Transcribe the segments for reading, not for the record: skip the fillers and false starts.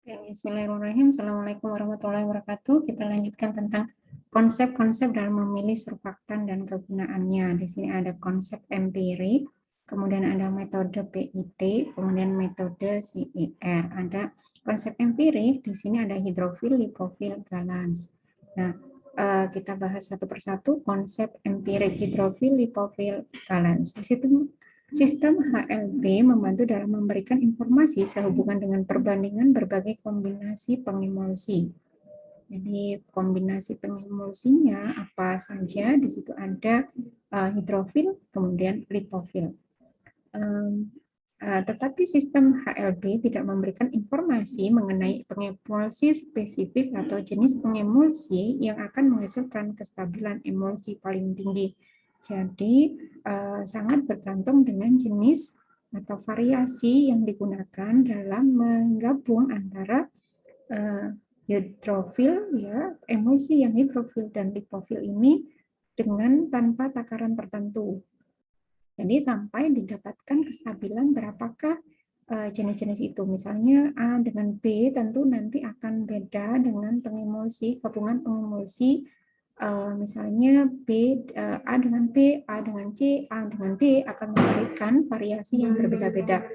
Bismillahirrahmanirrahim. Assalamualaikum warahmatullahi wabarakatuh. Kita lanjutkan tentang konsep-konsep dalam memilih surfaktan dan kegunaannya. Di sini ada konsep empirik, kemudian ada metode PIT, kemudian metode CER. Ada konsep empirik, di sini ada hidrofil, lipofil, valans. Nah, kita bahas satu persatu konsep empirik hidrofil, lipofil, valans. Di situ sistem HLB membantu dalam memberikan informasi sehubungan dengan perbandingan berbagai kombinasi pengemulsi. Jadi kombinasi pengemulsinya apa saja? Di situ ada hidrofil, kemudian lipofil. Tetapi sistem HLB tidak memberikan informasi mengenai pengemulsi spesifik atau jenis pengemulsi yang akan menghasilkan kestabilan emulsi paling tinggi. Jadi sangat bergantung dengan jenis atau variasi yang digunakan dalam menggabung antara hidrofil, ya, emulsi yang hidrofil dan lipofil ini dengan tanpa takaran tertentu. Jadi sampai didapatkan kestabilan berapakah jenis-jenis itu. Misalnya A dengan B tentu nanti akan beda dengan pengemulsi, gabungan pengemulsi. Misalnya A dengan B, A dengan C, A dengan D akan memberikan variasi yang berbeda-beda.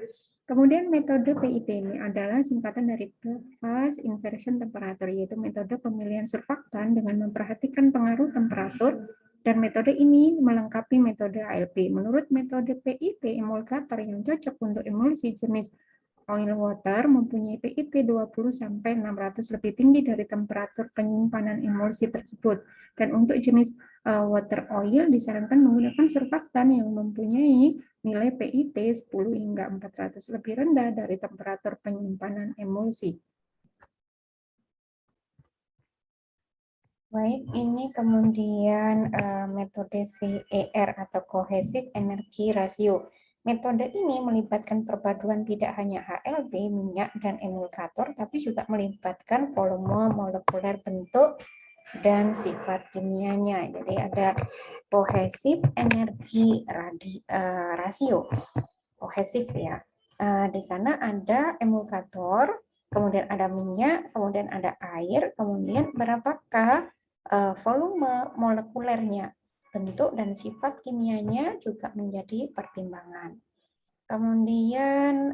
Kemudian metode PIT ini adalah singkatan dari Phase Inversion Temperature, yaitu metode pemilihan surfaktan dengan memperhatikan pengaruh temperatur, dan metode ini melengkapi metode ALP. Menurut metode PIT, emulgator yang cocok untuk emulsi jenis oil water mempunyai PIT 20-600 lebih tinggi dari temperatur penyimpanan emulsi tersebut. Dan untuk jenis water oil disarankan menggunakan surfaktan yang mempunyai nilai PIT 10 hingga 400 lebih rendah dari temperatur penyimpanan emulsi. Baik, ini kemudian metode CER atau Cohesive Energy Ratio. Metode ini melibatkan perpaduan tidak hanya HLB, minyak, dan emulgator, tapi juga melibatkan volume molekuler bentuk dan sifat kimianya. Jadi ada Cohesive Energy Ratio. Kohesif ya. Di sana ada emulgator, kemudian ada minyak, kemudian ada air, kemudian berapakah volume molekulernya, bentuk dan sifat kimianya juga menjadi pertimbangan. Kemudian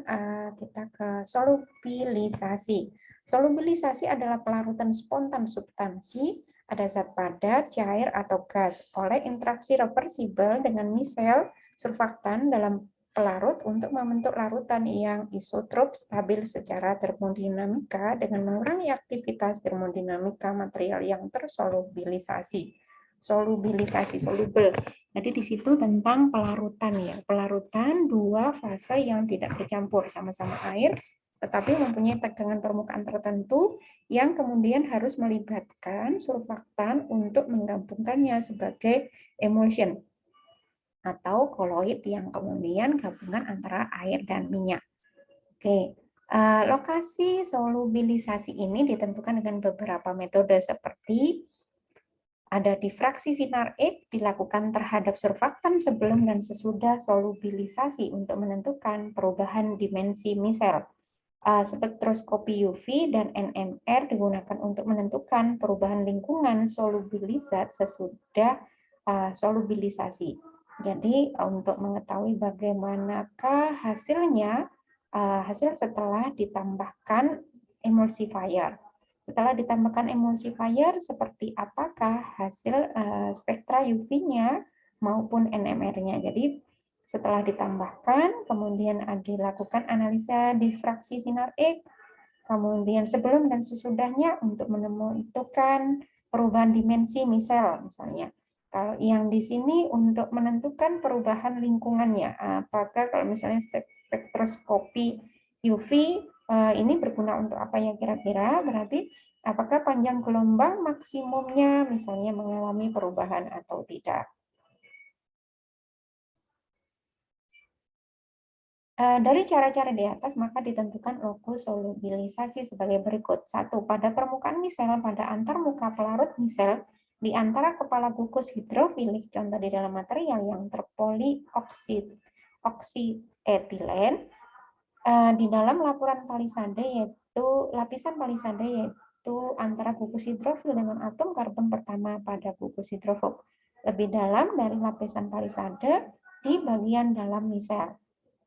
kita ke solubilisasi. Solubilisasi adalah pelarutan spontan substansi, ada zat padat, cair, atau gas oleh interaksi reversibel dengan misel surfaktan dalam pelarut untuk membentuk larutan yang isotrop stabil secara termodinamika dengan mengurangi aktivitas termodinamika material yang tersolubilisasi. Solubilisasi, solubel. Jadi di situ tentang pelarutan ya. Pelarutan dua fase yang tidak bercampur, sama-sama air, tetapi mempunyai tegangan permukaan tertentu yang kemudian harus melibatkan surfaktan untuk menggabungkannya sebagai emulsion atau koloid yang kemudian gabungan antara air dan minyak. Oke, lokasi solubilisasi ini ditentukan dengan beberapa metode seperti ada difraksi sinar X dilakukan terhadap surfaktan sebelum dan sesudah solubilisasi untuk menentukan perubahan dimensi misel. Spektroskopi UV dan NMR digunakan untuk menentukan perubahan lingkungan solubilisat sesudah solubilisasi. Jadi untuk mengetahui bagaimanakah hasilnya, hasil setelah ditambahkan emulsifier. Setelah ditambahkan emulsifier, seperti apakah hasil spektra UV-nya maupun NMR-nya. Jadi setelah ditambahkan, kemudian dilakukan analisa difraksi sinar X, kemudian sebelum dan sesudahnya untuk menentukan perubahan dimensi misel misalnya. Kalau yang di sini untuk menentukan perubahan lingkungannya, apakah kalau misalnya spektroskopi UV ini berguna untuk apa ya kira-kira? Berarti apakah panjang gelombang maksimumnya misalnya mengalami perubahan atau tidak? Dari cara-cara di atas, maka ditentukan lokus solubilisasi sebagai berikut. 1. Pada permukaan misel, pada antarmuka pelarut misel, di antara kepala gugus hidrofilik, contoh di dalam material yang terpolioksietilen, di dalam laporan Palisade yaitu lapisan palisade, yaitu antara gugus hidrofil dengan atom karbon pertama pada gugus hidrofil. Lebih dalam dari lapisan palisade di bagian dalam misel.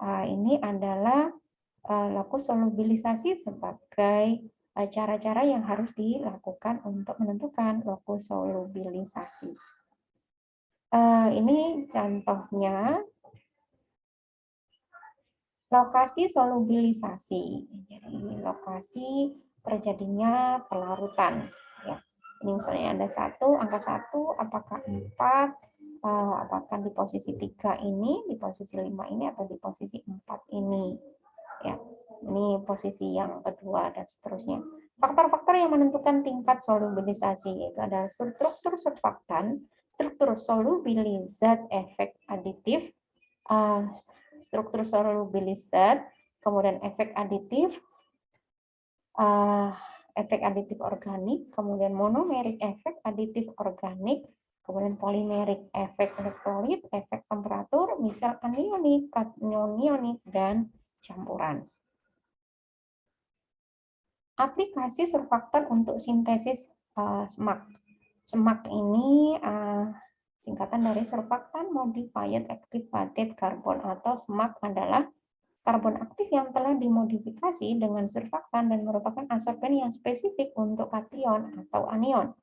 Ini adalah lokus solubilisasi sebagai cara-cara yang harus dilakukan untuk menentukan lokus solubilisasi. Ini contohnya lokasi solubilisasi. Jadi lokasi terjadinya pelarutan. Ya. Ini misalnya ada angka 1, apakah 4, apakah di posisi 3 ini, di posisi 5 ini, atau di posisi 4 ini. Ya. Ini posisi yang kedua dan seterusnya. Faktor-faktor yang menentukan tingkat solubilisasi yaitu adalah struktur surfaktan, struktur solubilisat efek aditif, struktur solubilisat, kemudian efek aditif organik, kemudian monomerik efek aditif organik, kemudian polimerik efek elektrolit, efek temperatur, misal anionik, kationionik, dan campuran. Aplikasi surfaktan untuk sintesis SMAC. SMAC ini singkatan dari surfaktan modified activated carbon, atau SMAC adalah karbon aktif yang telah dimodifikasi dengan surfaktan dan merupakan adsorben yang spesifik untuk kation atau anion.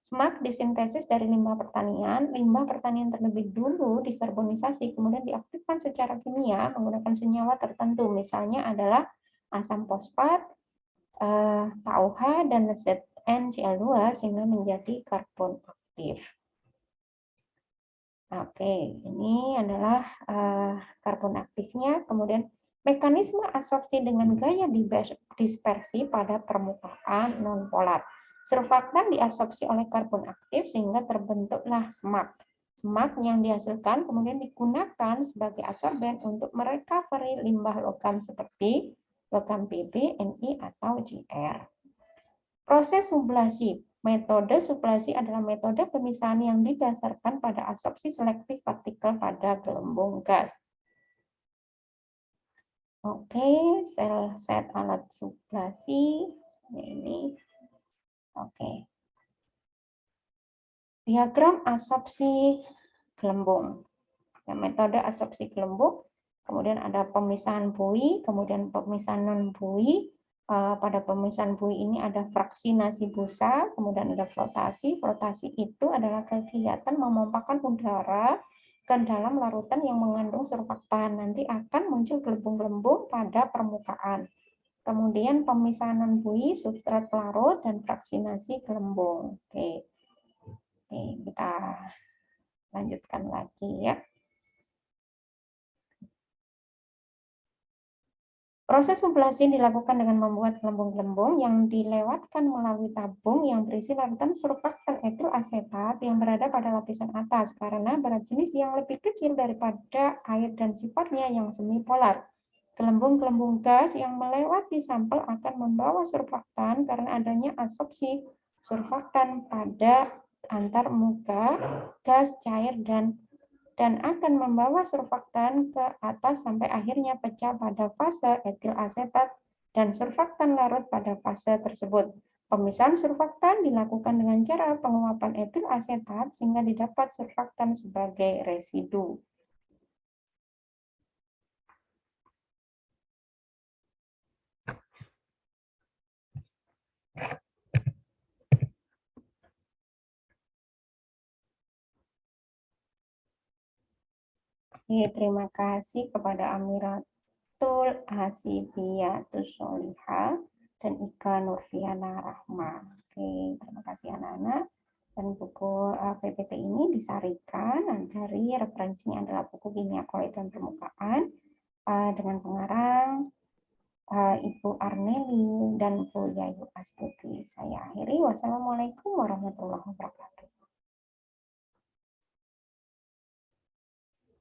SMAC disintesis dari limbah pertanian. Limbah pertanian terlebih dulu dikarbonisasi, kemudian diaktifkan secara kimia menggunakan senyawa tertentu. Misalnya adalah asam fosfat, KOH, dan ZnCl2 sehingga menjadi karbon aktif. Oke, ini adalah karbon aktifnya. Kemudian mekanisme absorpsi dengan gaya dispersi pada permukaan nonpolar. Surfaktan diabsorpsi oleh karbon aktif sehingga terbentuklah SMAC. SMAC yang dihasilkan kemudian digunakan sebagai adsorben untuk merecovery limbah logam seperti logam Pb, Ni, atau Gr. Proses sublasi. Metode sublasi adalah metode pemisahan yang didasarkan pada absorpsi selektif partikel pada gelembung gas. Oke, set alat sublasi ini. Oke. Diagram absorpsi gelembung. Ya, metode absorpsi gelembung, kemudian ada pemisahan buoy, kemudian pemisahan non buoy. Pada pemisahan buoy ini ada fraksinasi busa, kemudian ada flotasi. Flotasi itu adalah kegiatan memompahkan udara ke dalam larutan yang mengandung surfaktan. Nanti akan muncul gelembung-gelembung pada permukaan. Kemudian pemisahan non buoy, substrat pelarut, dan fraksinasi gelembung. Oke, kita lanjutkan lagi ya. Proses sublasi dilakukan dengan membuat gelembung-gelembung yang dilewatkan melalui tabung yang berisi larutan surfaktan etil asetat yang berada pada lapisan atas karena berat jenis yang lebih kecil daripada air dan sifatnya yang semipolar. Gelembung-gelembung gas yang melewati sampel akan membawa surfaktan karena adanya absorpsi surfaktan pada antar muka gas, cair, dan akan membawa surfaktan ke atas sampai akhirnya pecah pada fase etil asetat dan surfaktan larut pada fase tersebut. Pemisahan surfaktan dilakukan dengan cara penguapan etil asetat sehingga didapat surfaktan sebagai residu. Terima kasih kepada Amiratul Hasibiyatus Solihah dan Ika Nurfiana Rahma. Oke, terima kasih anak-anak. Dan buku PPT ini disarikan dari referensinya adalah buku Kimia Kulit dan Permukaan dengan pengarang Ibu Arneli dan Bu Yayu Astuti. Saya akhiri. Wassalamualaikum warahmatullahi wabarakatuh.